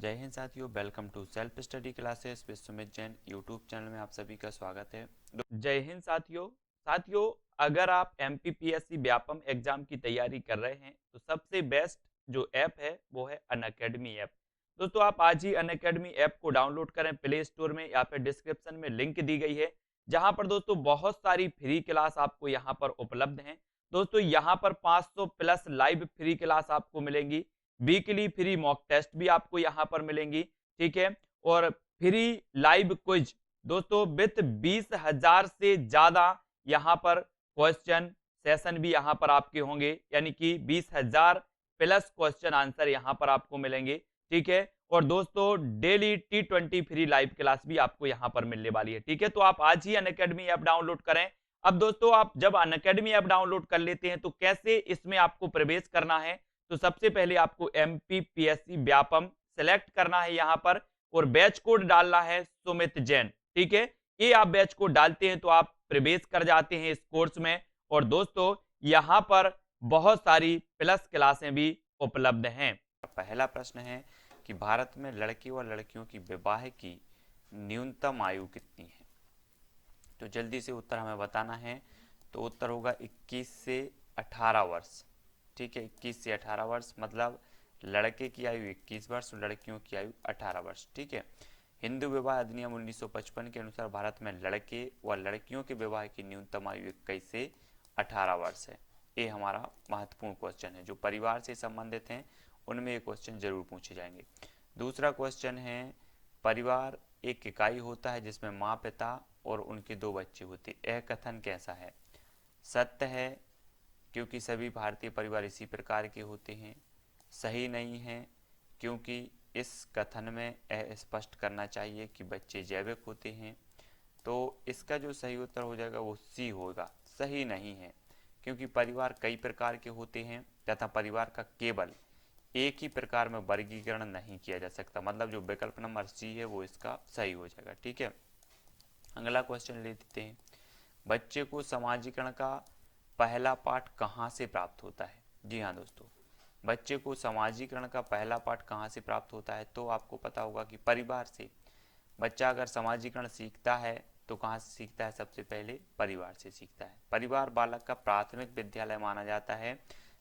जय हिंद साथियों, welcome to self study classes with Sumit Jain YouTube channel में आप सभी का स्वागत है। जय हिंद साथियों, अगर आप एमपीपीएससी व्यापम एग्जाम की तैयारी कर रहे हैं तो सबसे बेस्ट जो ऐप है वो है अनअकैडमी ऐप। दोस्तों, आप आज ही अनअकैडमी ऐप को डाउनलोड करें प्ले स्टोर में या फिर डिस्क्रिप्शन में लिंक दी गई है, जहां पर दोस्तों बहुत सारी फ्री क्लास आपको यहां पर उपलब्ध हैं। दोस्तों, यहां पर 500 प्लस लाइव फ्री क्लास आपको मिलेंगी। वीकली फ्री मॉक टेस्ट भी आपको यहां पर मिलेंगी, ठीक है। और फ्री लाइव क्विज दोस्तों विथ 20,000 से ज्यादा यहां पर क्वेश्चन सेशन भी यहां पर आपके होंगे, यानी कि 20,000 प्लस क्वेश्चन आंसर यहां पर आपको मिलेंगे, ठीक है। और दोस्तों daily T20 free live class भी आपको यहां पर मिलने वाली है, ठीक है। तो आप आज ही अनअकैडमी ऐप डाउनलोड करें। अब दोस्तों, आप जब अनअकैडमी ऐप डाउनलोड कर लेते हैं तो कैसे इसमें आपको प्रवेश करना है, तो सबसे पहले आपको एमपीपीएससी व्यापम सेलेक्ट करना है यहां पर, और बैच कोड डालना है सुमित जैन, ठीक है। ये आप बैच कोड डालते हैं तो आप प्रवेश कर जाते हैं इस कोर्स में। और दोस्तों, यहां पर बहुत सारी प्लस क्लासें भी उपलब्ध हैं। पहला प्रश्न है कि भारत में लड़के व लड़कियों की विवाह की न्यूनतम आयु कितनी है। तो जल्दी से उत्तर हमें बताना है। तो उत्तर होगा 21 से 18 वर्ष, ठीक है। 21 से 18 वर्ष मतलब लड़के की आयु 21 वर्ष और लड़कियों की आयु 18 वर्ष, ठीक है। हिंदू विवाह अधिनियम 1955 के अनुसार भारत में लड़के व लड़कियों के विवाह की न्यूनतम आयु 21 से 18 वर्ष है। ये हमारा महत्वपूर्ण क्वेश्चन है, जो परिवार से संबंधित हैं उनमें ये क्वेश्चन जरूर पूछे जाएंगे। दूसरा क्वेश्चन है, परिवार एक इकाई होता है जिसमें माँ पिता और उनके दो बच्चे होते, यह कथन कैसा है। सत्य है, क्योंकि सभी भारतीय परिवार इसी प्रकार के होते हैं। सही नहीं है, क्योंकि इस कथन में यह स्पष्ट करना चाहिए कि बच्चे जैविक होते हैं। तो इसका जो सही उत्तर हो जाएगा वो सी होगा। सही नहीं है, क्योंकि परिवार कई प्रकार के होते हैं तथा परिवार का केवल एक ही प्रकार में वर्गीकरण नहीं किया जा सकता। मतलब जो विकल्प नंबर सी है वो इसका सही हो जाएगा, ठीक है। अगला क्वेश्चन ले लेते हैं। बच्चे को समाजीकरण का पहला पाठ कहाँ से प्राप्त होता है। जी हाँ दोस्तों, बच्चे को समाजीकरण का पहला पाठ कहाँ से प्राप्त होता है, तो आपको पता होगा कि परिवार से। बच्चा अगर समाजीकरण सीखता है तो कहाँ से सीखता है, सबसे पहले परिवार से सीखता है। परिवार बालक का प्राथमिक विद्यालय माना जाता है,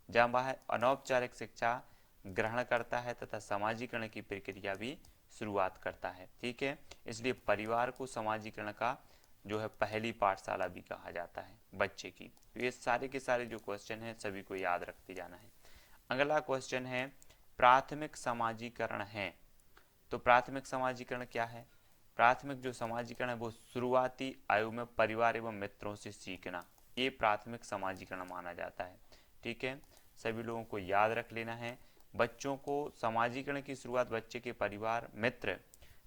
जहाँ वह अनौपचारिक शिक्षा ग्रहण करता है तथा समाजीकरण की प्रक्रिया भी शुरुआत करता है, ठीक है। इसलिए परिवार को समाजीकरण का जो है पहली पाठशाला भी कहा जाता है बच्चे की। तो ये सारे के सारे जो क्वेश्चन हैं सभी को याद रखते जाना है। अगला क्वेश्चन है, प्राथमिक समाजीकरण है। तो प्राथमिक समाजीकरण क्या है। प्राथमिक जो समाजीकरण है वो शुरुआती आयु में परिवार एवं मित्रों से सीखना, ये प्राथमिक समाजीकरण माना जाता है, ठीक है। सभी लोगों को याद रख लेना है। बच्चों को समाजीकरण की शुरुआत बच्चे के परिवार, मित्र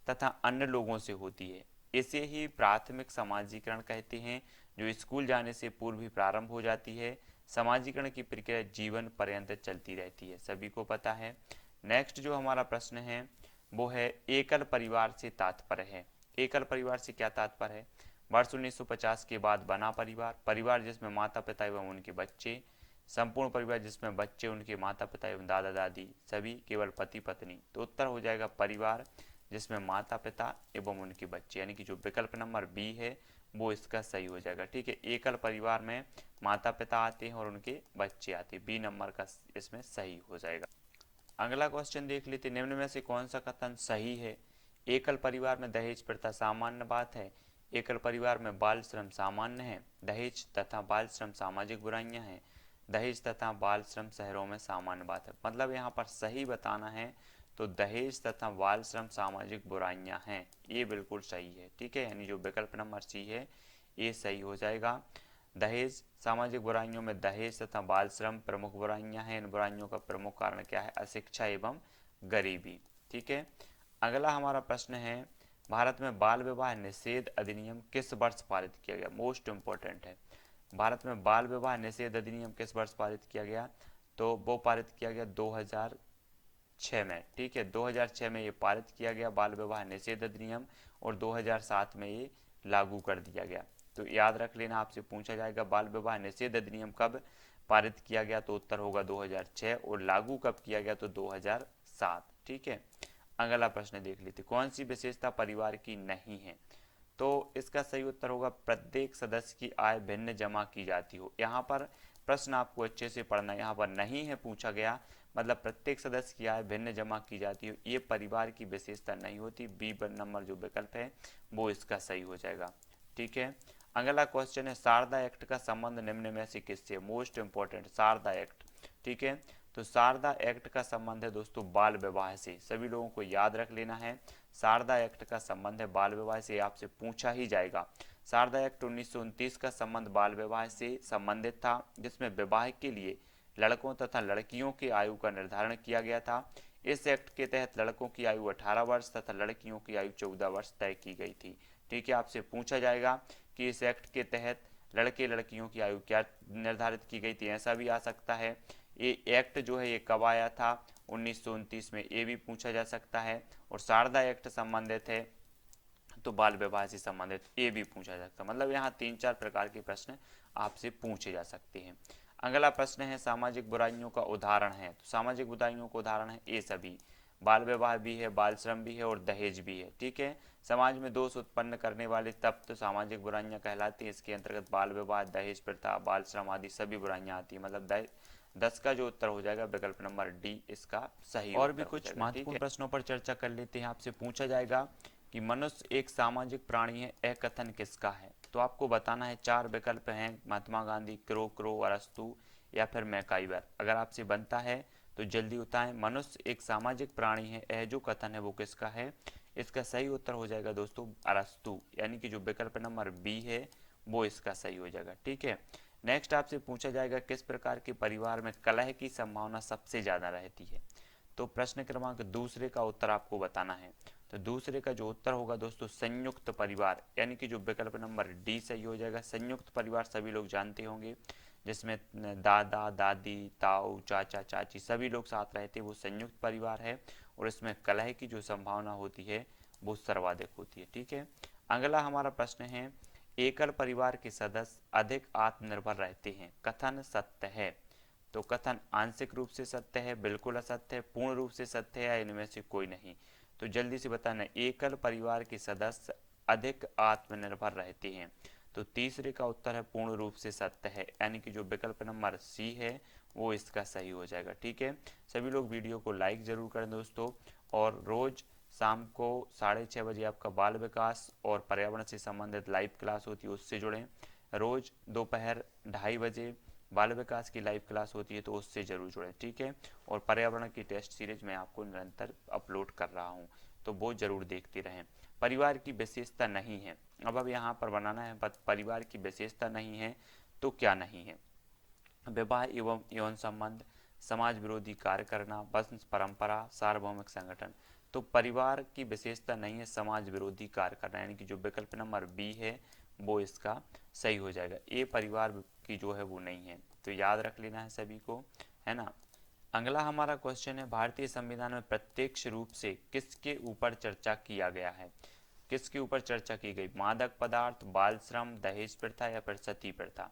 तथा अन्य लोगों से होती है। इसे ही प्राथमिक समाजीकरण कहते हैं, जो स्कूल जाने से पूर्व ही प्रारंभ हो जाती है। समाजीकरण की प्रक्रिया जीवन पर्यंत चलती रहती है, सभी को पता है। नेक्स्ट जो हमारा प्रश्न है वो है, एकल परिवार से तात्पर्य है। एकल परिवार से क्या तात्पर्य है। वर्ष 1950 के बाद बना परिवार, परिवार जिसमें माता पिता एवं उनके बच्चे। संपूर्ण परिवार जिसमें बच्चे, उनके माता पिता एवं दादा दादी सभी, केवल पति पत्नी। तो उत्तर हो जाएगा परिवार जिसमें माता पिता एवं उनके बच्चे, यानी कि जो विकल्प नंबर बी है वो इसका सही हो जाएगा, ठीक है। एकल परिवार में माता पिता आते हैं और उनके बच्चे आते हैं, बी नंबर का इसमें सही हो जाएगा। अगला क्वेश्चन देख लेते, निम्न में से कौन सा कथन सही है। एकल परिवार में दहेज प्रथा सामान्य बात है। एकल परिवार में बाल श्रम सामान्य है। दहेज तथा बाल श्रम सामाजिक बुराइयां हैं। दहेज तथा बाल श्रम शहरों में सामान्य बात है। मतलब यहाँ पर सही बताना है तो दहेज तथा बाल श्रम सामाजिक बुराइयां हैं, ये बिल्कुल सही है, ठीक है। यानी जो विकल्प नंबर सी है ये सही हो जाएगा। दहेज सामाजिक बुराइयों में दहेज तथा बाल श्रम प्रमुख बुराइयां हैं। इन बुराइयों का प्रमुख कारण क्या है, अशिक्षा एवं गरीबी, ठीक है। अगला हमारा प्रश्न है, भारत में बाल विवाह निषेध अधिनियम किस वर्ष पारित किया गया। मोस्ट इंपॉर्टेंट है, भारत में बाल विवाह निषेध अधिनियम किस वर्ष पारित किया गया। तो वो पारित किया गया 2006 में, ठीक है। 2006 में ये पारित किया गया बाल विवाह निषेध अधिनियम, और 2007 में ये लागू कर दिया गया। तो याद रख लेना, आपसे पूछा जाएगा बाल विवाह निषेध अधिनियम कब पारित किया गया, तो उत्तर होगा 2006, और लागू कब किया गया तो 2007, ठीक है। अगला प्रश्न देख लेते, कौन सी विशेषता परिवार की नहीं है? तो इसका सही उत्तर होगा प्रत्येक सदस्य की आय भिन्न जमा की जाती हो। यहाँ पर प्रश्न आपको अच्छे से पढ़ना है, यहाँ पर नहीं है पूछा गया, मतलब प्रत्येक सदस्य की आय भिन्न जमा की जाती हो, ये परिवार की विशेषता नहीं होती। बी नंबर जो विकल्प है वो इसका सही हो जाएगा। ठीक है, अगला क्वेश्चन है शारदा एक्ट का संबंध निम्न में से किससे? Most important, Sharda act. ठीक है, तो शारदा एक्ट का संबंध है दोस्तों बाल विवाह से, सभी लोगों को याद रख लेना है। शारदा एक्ट का संबंध है बाल विवाह से, आपसे पूछा ही जाएगा। शारदा एक्ट 1929 का संबंध बाल विवाह से संबंधित था, जिसमें विवाह के लिए लड़कों तथा लड़कियों की आयु का निर्धारण किया गया था। इस एक्ट के तहत लड़कों की आयु 18 वर्ष तथा लड़कियों की आयु 14 वर्ष तय की गई थी। ठीक है, आपसे पूछा जाएगा कि इस एक्ट के तहत लड़के लड़कियों की आयु क्या निर्धारित की गई थी, ऐसा भी आ सकता है। ये एक्ट जो है ये कब आया था? 1929 में, ये भी पूछा जा सकता है। और शारदा एक्ट संबंधित है तो बाल विवाह से संबंधित, ये भी पूछा जा सकता है। मतलब यहाँ 3-4 प्रकार के प्रश्न आपसे पूछे जा सकते हैं। अगला प्रश्न है सामाजिक बुराइयों का उदाहरण है, तो सामाजिक बुराइयों का उदाहरण है ये सभी, बाल विवाह भी है, बाल श्रम भी है और दहेज भी है। ठीक है, समाज में दोष उत्पन्न करने वाले तब तो सामाजिक बुराइयां कहलाती हैं। इसके अंतर्गत बाल विवाह, दहेज प्रथा, बाल श्रम आदि सभी बुराइयां आती हैं। मतलब 10 का जो उत्तर हो जाएगा विकल्प नंबर डी इसका सही। और भी कुछ महत्वपूर्ण प्रश्नों पर चर्चा कर लेते हैं। आपसे पूछा जाएगा कि मनुष्य एक सामाजिक प्राणी है, यह कथन किसका है? तो आपको बताना है, 4 विकल्प हैं, महात्मा गांधी, क्रो, अरस्तु या फिर मैकाइवर। अगर आपसे बनता है तो जल्दी बताएं, मनुष्य एक सामाजिक प्राणी है, यह जो कथन है वो किसका है? इसका सही उत्तर हो जाएगा दोस्तों अरस्तु, यानी कि जो विकल्प नंबर बी है वो इसका सही हो जाएगा। ठीक है, नेक्स्ट आपसे पूछा जाएगा किस प्रकार के परिवार में कलह की संभावना सबसे ज्यादा रहती है? तो प्रश्न क्रमांक दूसरे का उत्तर आपको बताना है। तो दूसरे का जो उत्तर होगा दोस्तों संयुक्त परिवार, यानी कि जो विकल्प नंबर डी सही हो जाएगा। संयुक्त परिवार सभी लोग जानते होंगे, जिसमें दादा दादी, ताऊ, चाचा चाची सभी लोग साथ रहते हैं, वो संयुक्त परिवार है। और इसमें कलह की जो संभावना होती है वो सर्वाधिक होती है। ठीक है, अगला हमारा प्रश्न है एकल परिवार के सदस्य अधिक आत्मनिर्भर रहते हैं, कथन सत्य है? तो कथन आंशिक रूप से सत्य है, बिल्कुल असत्य है, पूर्ण रूप से सत्य है या इनमें से कोई नहीं? तो जल्दी से बताना, एकल परिवार के सदस्य अधिक आत्मनिर्भर रहते हैं। तो तीसरे का उत्तर है पूर्ण रूप से सत्य है, यानी कि जो विकल्प नंबर सी है वो इसका सही हो जाएगा। ठीक है, सभी लोग वीडियो को लाइक जरूर करें दोस्तों, और रोज शाम को 6:30 बजे आपका बाल विकास और पर्यावरण से संबंधित लाइव क्लास होती है, उससे जुड़ें। रोज दोपहर 2:30 बजे बाल विकास की लाइव क्लास होती है, तो उससे जरूर जुड़ें। ठीक है, और पर्यावरण की टेस्ट सीरीज मैं आपको निरंतर अपलोड कर रहा हूँ, तो वो जरूर देखते रहें। परिवार की विशेषता नहीं है, अब यहाँ पर बनाना है परिवार की विशेषता नहीं है तो क्या नहीं है? विवाह एवं यौन संबंध, समाज विरोधी कार्य करना, वंश परंपरा, सार्वभौमिक संगठन। तो परिवार की विशेषता नहीं है समाज विरोधी कार्य करना, यानी कि जो विकल्प नंबर बी है वो इसका सही हो जाएगा। ए परिवार की जो है वो नहीं है, तो याद रख लेना है सभी को, है ना। अगला हमारा क्वेश्चन है भारतीय संविधान में प्रत्यक्ष रूप से किसके ऊपर चर्चा किया गया है? किसके ऊपर चर्चा की गई? मादक पदार्थ, बाल श्रम, दहेज प्रथा या फिर सती प्रथा?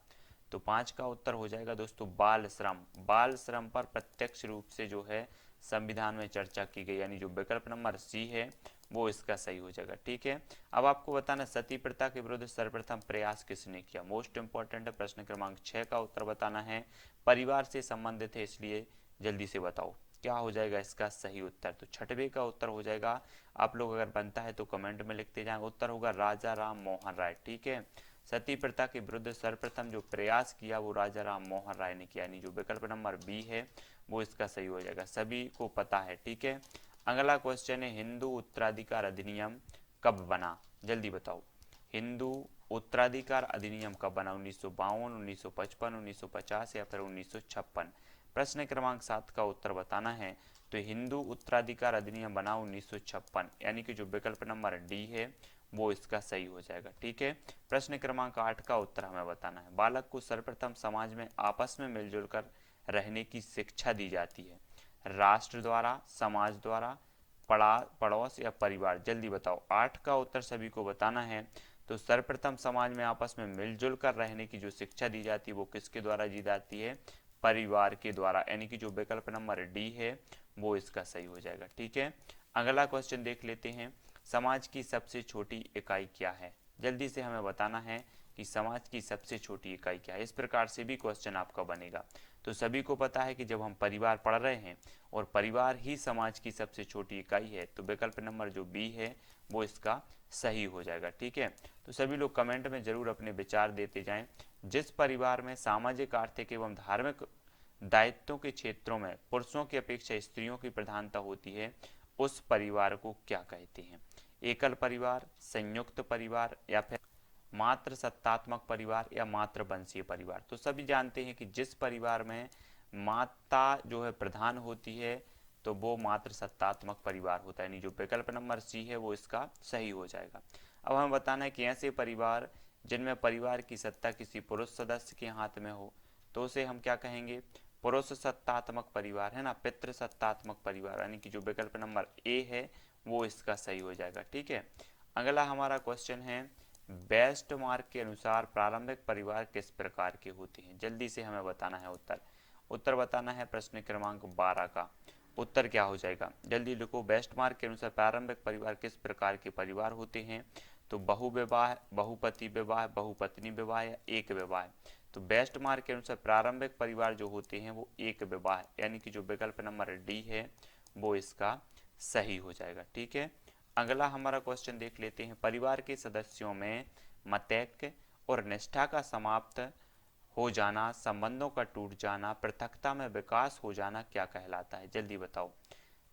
तो 5 का उत्तर हो जाएगा दोस्तों बाल श्रम। बाल श्रम पर प्रत्यक्ष रूप से जो है संविधान में चर्चा की गई, यानी जो विकल्प नंबर सी है वो इसका सही हो जाएगा। ठीक है, अब आपको बताना सती प्रथा के विरुद्ध सर्वप्रथम प्रयास किसने किया? मोस्ट इंपॉर्टेंट है, प्रश्न क्रमांक 6 का उत्तर बताना है। परिवार से संबंधित है, इसलिए जल्दी से बताओ क्या हो जाएगा इसका सही उत्तर? तो 6वें का उत्तर हो जाएगा, आप लोग अगर बनता है तो कमेंट में लिखते जाएंगे, उत्तर होगा राजा राम मोहन राय। ठीक है, सती प्रथा के विरुद्ध सर्वप्रथम जो प्रयास किया वो राजा राम मोहन राय ने किया, यानी जो विकल्प नंबर बी है वो इसका सही हो जाएगा, सभी को पता है। ठीक है, अगला क्वेश्चन है हिंदू उत्तराधिकार अधिनियम कब बना? जल्दी बताओ, हिंदू उत्तराधिकार अधिनियम कब बना? 1952, 1955, 1950 या फिर 1956? प्रश्न क्रमांक 7 का उत्तर बताना है। तो हिंदू उत्तराधिकार अधिनियम बना 1956, यानी कि जो विकल्प नंबर डी है वो इसका सही हो जाएगा। ठीक है, प्रश्न क्रमांक 8 का उत्तर हमें बताना है। बालक को सर्वप्रथम समाज में आपस में मिलजुल कर रहने की शिक्षा दी जाती है, राष्ट्र द्वारा, समाज द्वारा, पड़ोस या परिवार? जल्दी बताओ, 8 का उत्तर सभी को बताना है। तो सर्वप्रथम समाज में आपस में मिलजुल कर रहने की जो शिक्षा दी जाती है वो किसके द्वारा दी जाती है? परिवार के द्वारा, यानी कि जो विकल्प नंबर डी है वो इसका सही हो जाएगा। ठीक है, अगला क्वेश्चन देख लेते हैं, समाज की सबसे छोटी इकाई क्या है। जल्दी से हमें बताना है कि समाज की सबसे छोटी इकाई क्या है। इस प्रकार से भी क्वेश्चन आपका बनेगा। तो सभी को पता है कि जब हम परिवार पढ़ रहे हैं और परिवार ही समाज की सबसे छोटी इकाई है, तो विकल्प नंबर जो बी है वो इसका सही हो जाएगा। ठीक है, तो सभी लोग कमेंट में जरूर अपने विचार देते जाएं। जिस परिवार में सामाजिक, आर्थिक एवं धार्मिक दायित्वों के क्षेत्रों में पुरुषों की अपेक्षा स्त्रियों की प्रधानता होती है, उस परिवार को क्या कहते हैं। एकल परिवार, संयुक्त परिवार, या फिर मात्र सत्तात्मक परिवार, या मात्र वंशीय परिवार। तो सभी जानते हैं कि जिस परिवार में माता जो है प्रधान होती है, तो वो मात्र सत्तात्मक परिवार होता है, यानी जो विकल्प नंबर सी है वो इसका सही हो जाएगा। अब हमें बताना है कि ऐसे परिवार जिनमें परिवार की सत्ता किसी पुरुष सदस्य के हाथ में हो, तो उसे हम क्या कहेंगे, पुरुष सत्तात्मक परिवार, है ना, पितृ सत्तात्मक परिवार, यानी कि जो विकल्प नंबर ए है वो इसका सही हो जाएगा। ठीक है, अगला हमारा क्वेश्चन है, बेस्ट मार्क के अनुसार प्रारंभिक परिवार किस प्रकार के होते हैं। जल्दी से हमें बताना है उत्तर बताना है प्रश्न क्रमांक 12 का। उत्तर क्या हो जाएगा, जल्दी लिखो। बेस्ट मार्क के अनुसार प्रारंभिक परिवार किस प्रकार के परिवार होते हैं। तो बहुविवाह, बहुपति विवाह, बहुपत्नी विवाह, या एक विवाह। तो बेस्ट मार्क के अनुसार प्रारंभिक परिवार जो होते हैं वो एक विवाह, यानी कि जो विकल्प नंबर डी है वो इसका सही हो जाएगा। ठीक है, अगला हमारा क्वेश्चन देख लेते हैं, परिवार के सदस्यों में मतैक्य और निष्ठा का समाप्त हो जाना, संबंधों का टूट जाना, पृथकता में विकास हो जाना क्या कहलाता है। जल्दी बताओ।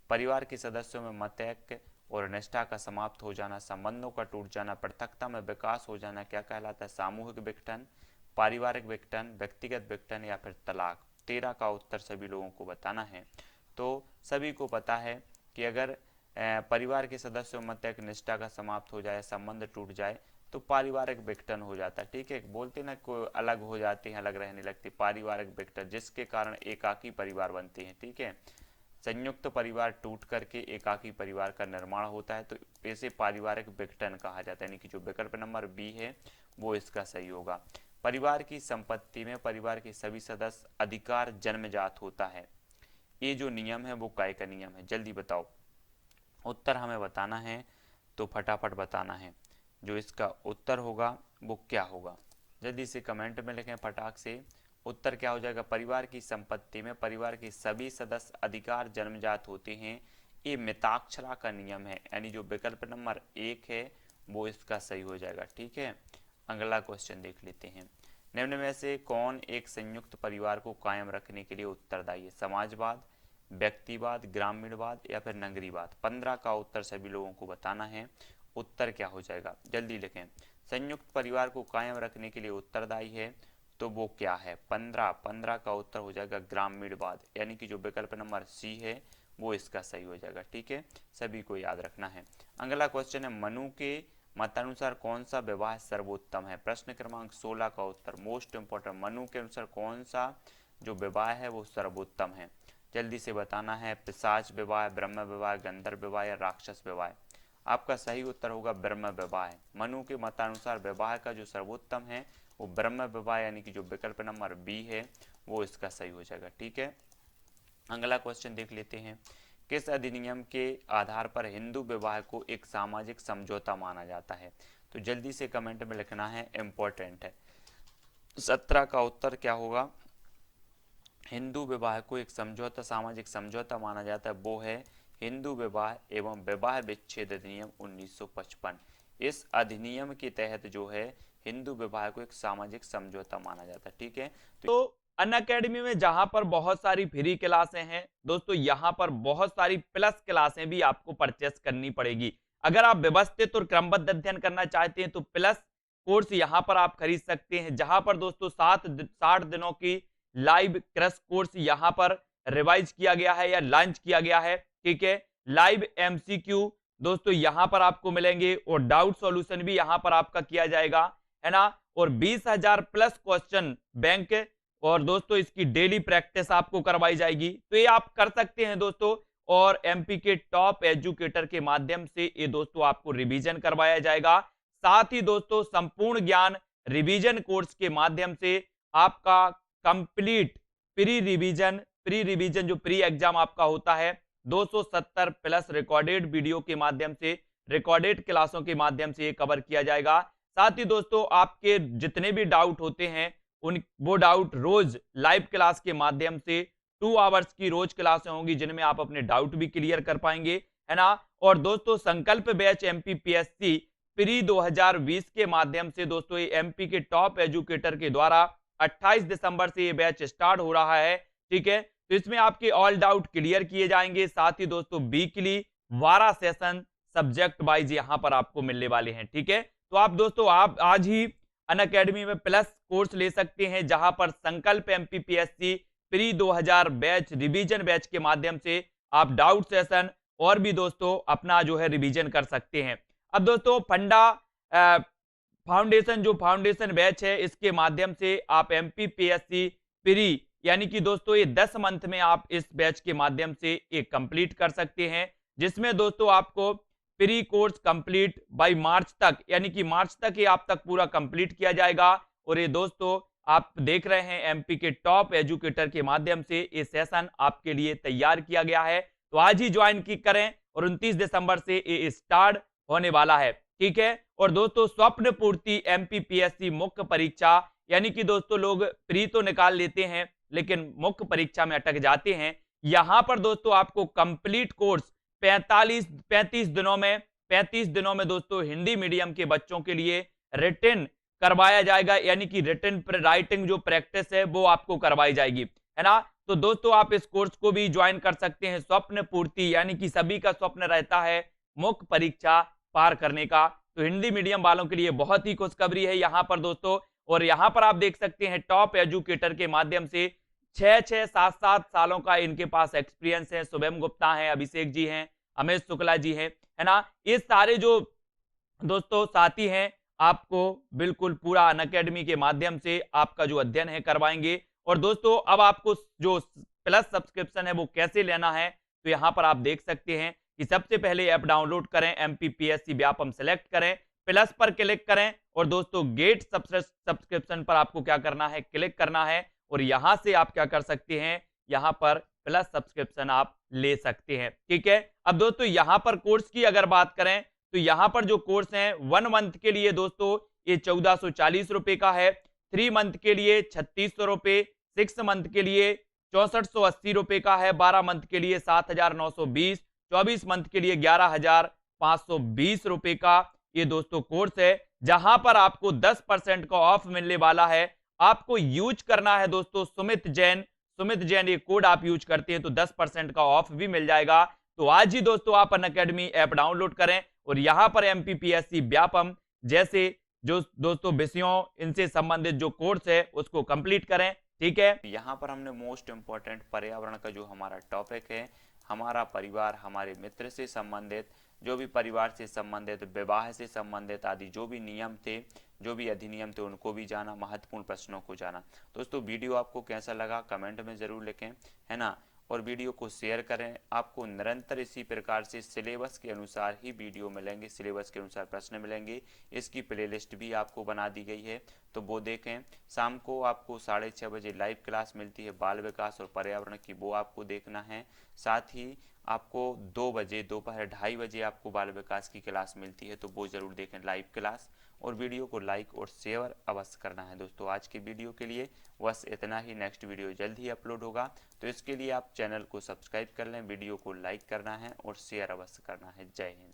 परिवार के सदस्यों में मतैक्य और निष्ठा का समाप्त हो जाना, संबंधों का टूट जाना, पृथकता में विकास हो जाना क्या कहलाता है। सामूहिक विघटन, पारिवारिक विघटन, व्यक्तिगत विघटन, या फिर तलाक। 13 का उत्तर सभी लोगों को बताना है। तो सभी को पता है कि अगर परिवार के सदस्यों में तक निष्ठा का समाप्त हो जाए, संबंध टूट जाए, तो पारिवारिक विघटन हो जाता है। ठीक है, बोलते ना कोई अलग हो जाते हैं, अलग रहने लगते, पारिवारिक विघटन, जिसके कारण एकाकी परिवार बनते हैं। ठीक है, संयुक्त परिवार टूट करके एकाकी परिवार का निर्माण होता है, तो इसे पारिवारिक विघटन कहा जाता है, यानी कि जो विकल्प नंबर बी है वो इसका सही होगा। परिवार की संपत्ति में परिवार के सभी सदस्य अधिकार जन्मजात होता है, ये जो नियम है वो काय का नियम है। जल्दी बताओ, उत्तर हमें बताना है, तो फटाफट बताना है जो इसका उत्तर होगा वो क्या होगा। जल्दी से कमेंट में लिखें फटाक से। उत्तर क्या हो जाएगा, परिवार की संपत्ति में परिवार के सभी सदस्य अधिकार जन्मजात होते हैं, ये मिताक्षरा का नियम है, यानी जो विकल्प नंबर 1 है वो इसका सही हो जाएगा। ठीक है, अगला क्वेश्चन देख लेते हैं, निम्न में से कौन एक संयुक्त परिवार को कायम रखने के लिए उत्तरदायी है। समाजवाद, व्यक्तिवाद, ग्रामीणवाद, या फिर नगरीवाद। 15 का उत्तर सभी लोगों को बताना है। उत्तर क्या हो जाएगा, जल्दी लिखें। संयुक्त परिवार को कायम रखने के लिए उत्तरदायी है, तो वो क्या है। 15 का उत्तर हो जाएगा ग्रामीणवाद, यानी कि जो विकल्प नंबर सी है वो इसका सही हो जाएगा। ठीक है, सभी को याद रखना है। अगला क्वेश्चन है, मनु के मतानुसार कौन सा विवाह सर्वोत्तम है। प्रश्न क्रमांक 16 का उत्तर मोस्ट इंपोर्टेंट, मनु के अनुसार कौन सा जो विवाह है वो सर्वोत्तम है। जल्दी से बताना है, पिशाच विवाह, ब्रह्म विवाह, गंधर्व विवाह, या राक्षस विवाह। आपका सही उत्तर होगा ब्रह्म विवाह। मनु के मतानुसार विवाह का जो सर्वोत्तम है वो ब्रह्म विवाह, यानी कि जो विकल्प नंबर बी है वो इसका सही हो जाएगा। ठीक है, अगला क्वेश्चन देख लेते हैं, किस अधिनियम के आधार पर हिंदू विवाह को एक सामाजिक समझौता माना जाता है। तो जल्दी से कमेंट में लिखना है, इंपॉर्टेंट है। 17 का उत्तर क्या होगा, हिंदू विवाह को एक समझौता, सामाजिक समझौता माना जाता है, वो है हिंदू विवाह एवं विवाह विच्छेद अधिनियम 1955। इस अधिनियम के तहत जो है हिंदू विवाह को एक सामाजिक समझौता माना जाता है। ठीक है, तो अनअकैडमी में जहां पर बहुत सारी फ्री क्लासें हैं दोस्तों, यहां पर बहुत सारी प्लस क्लासें भी आपको परचेस करनी पड़ेगी। अगर आप व्यवस्थित और क्रमबद्ध अध्ययन करना चाहते हैं तो प्लस कोर्स यहां पर आप खरीद सकते हैं, जहां पर दोस्तों 60 दिनों की लाइव क्रश कोर्स यहां पर रिवाइज किया गया है या लॉन्च किया गया है। ठीक है, लाइव एमसीक्यू दोस्तों यहां पर आपको मिलेंगे और डाउट सॉल्यूशन भी यहां पर आपका किया जाएगा, है ना। और 20,000 प्लस क्वेश्चन बैंक, और दोस्तों इसकी डेली प्रैक्टिस आपको करवाई जाएगी। तो ये आप कर सकते हैं दोस्तों, और एमपी के टॉप एजुकेटर के माध्यम से ये दोस्तों आपको रिवीजन करवाया जाएगा। साथ ही दोस्तों संपूर्ण ज्ञान रिवीजन कोर्स के माध्यम से आपका कंप्लीट प्री रिवीजन जो प्री एग्जाम आपका होता है 270 प्लस रिकॉर्डेड वीडियो के माध्यम से, रिकॉर्डेड क्लासों के माध्यम से ये कवर किया जाएगा। साथ ही दोस्तों आपके जितने भी डाउट होते हैं उन वो डाउट रोज लाइव क्लास के माध्यम से 2 आवर्स की रोज क्लासें होंगी जिनमें आप अपने डाउट भी क्लियर कर पाएंगे, है ना। और दोस्तों संकल्प बैच एमपीपीएससी प्री 2020 के माध्यम से दोस्तों ये एमपी के टॉप एजुकेटर के द्वारा 28 दिसंबर से ये बैच स्टार्ट हो रहा है, ठीक है। तो इसमें आपके ऑल डाउट क्लियर किए जाएंगे। साथ ही दोस्तों वीकली 12 सेशन सब्जेक्ट वाइज यहां पर आपको मिलने वाले हैं, ठीक है। तो आप दोस्तों आप आज ही अनअकैडमी में प्लस कोर्स ले सकते हैं जहां पर संकल्प MPPSC pre 2000 batch revision batch के माध्यम से आप डाउट सेशन और भी दोस्तों अपना जो है रिवीजन कर सकते हैं। अब दोस्तों फंडा फाउंडेशन जो फाउंडेशन बैच है इसके माध्यम से आप एमपीपीएससी प्री यानी कि दोस्तों ये 10 मंथ में आप इस बैच के माध्यम से ये कंप्लीट कर सकते हैं, जिसमें दोस्तों आपको pre course complete by March तक यानी कि मार्च तक ये आप तक पूरा कंप्लीट किया जाएगा। और ये दोस्तों आप देख रहे हैं एमपी के टॉप एजुकेटर के माध्यम से ये सेशन आपके लिए तैयार किया गया है। तो आज ही ज्वाइन की करें और 29 दिसंबर से ये स्टार्ट होने वाला है, ठीक है। और दोस्तों स्वप्न पूर्ति एमपीपीएससी मुख्य परीक्षा यानी कि दोस्तों लोग प्री तो निकाल लेते हैं लेकिन मुख्य परीक्षा में अटक जाते हैं। यहां पर दोस्तों आपको कंप्लीट कोर्स 35 दिनों में दोस्तों हिंदी मीडियम के बच्चों के लिए रिटन करवाया जाएगा, यानी कि रिटन राइटिंग जो प्रैक्टिस है वो आपको करवाई जाएगी, है ना। तो दोस्तों आप इस कोर्स को भी ज्वाइन कर सकते हैं। स्वप्न पूर्ति यानी कि सभी का स्वप्न रहता है मुख्य परीक्षा पार करने का, तो हिंदी मीडियम वालों के लिए बहुत ही खुशखबरी है यहाँ पर दोस्तों। और यहाँ पर आप देख सकते हैं टॉप एजुकेटर के माध्यम से 6-6, 7-7 सालों का इनके पास एक्सपीरियंस है। शुभम गुप्ता हैं, अभिषेक जी हैं, अमेश शुक्ला जी हैं, है ना। ये सारे जो दोस्तों साथी हैं आपको बिल्कुल पूरा अनअकैडमी के माध्यम से आपका जो अध्ययन है करवाएंगे। और दोस्तों अब आपको जो प्लस सब्सक्रिप्शन है वो कैसे लेना है, तो यहाँ पर आप देख सकते हैं कि सबसे पहले ऐप डाउनलोड करें, एमपीपीएससी व्यापम सेलेक्ट करें, प्लस पर क्लिक करें और दोस्तों गेट सब्सक्रिप्शन पर आपको क्या करना है, क्लिक करना है। और यहां से आप क्या कर सकते हैं, यहां पर प्लस सब्सक्रिप्शन आप ले सकते हैं, ठीक है। अब दोस्तों यहां पर कोर्स की अगर बात करें तो यहां पर जो कोर्स है 1 मंथ के लिए दोस्तों ये 1440 रुपए का है, 3 मंथ के लिए 3600 रुपए, 6 मंथ के लिए 6480 रुपए का है, 12 मंथ के लिए 7920, 24 मंथ के लिए 11520 रुपए का ये दोस्तों कोर्स है, जहां पर आपको 10% का ऑफ मिलने वाला है। आपको यूज करना है दोस्तों सुमित जैन ये कोड आप यूज करते हैं तो 10% का ऑफ भी मिल जाएगा। तो आज ही दोस्तों आप अनअकैडमी ऐप डाउनलोड करें और यहां पर एमपीपीएससी व्यापम जैसे जो दोस्तों विषयों इनसे संबंधित जो कोर्स है उसको कंप्लीट करें, ठीक है। यहाँ पर हमने मोस्ट इम्पोर्टेंट पर्यावरण का जो हमारा टॉपिक है, हमारा परिवार, हमारे मित्र से संबंधित जो भी परिवार से संबंधित, विवाह से संबंधित आदि जो भी नियम थे, जो भी अधिनियम थे उनको भी जाना, महत्वपूर्ण प्रश्नों को जाना। दोस्तों वीडियो आपको कैसा लगा कमेंट में जरूर लिखें, है ना। और वीडियो को शेयर करें। आपको निरंतर इसी प्रकार से सिलेबस के अनुसार ही वीडियो मिलेंगे, सिलेबस के अनुसार प्रश्न मिलेंगे। इसकी प्लेलिस्ट भी आपको बना दी गई है तो वो देखें। शाम को आपको 6:30 बजे लाइव क्लास मिलती है बाल विकास और पर्यावरण की, वो आपको देखना है। साथ ही आपको 2 बजे दोपहर 2:30 बजे आपको बाल विकास की क्लास मिलती है तो वो जरूर देखें लाइव क्लास। और वीडियो को लाइक और शेयर अवश्य करना है। दोस्तों आज के वीडियो के लिए बस इतना ही। नेक्स्ट वीडियो जल्द ही अपलोड होगा तो इसके लिए आप चैनल को सब्सक्राइब कर लें, वीडियो को लाइक करना है और शेयर अवश्य करना है। जय हिंद।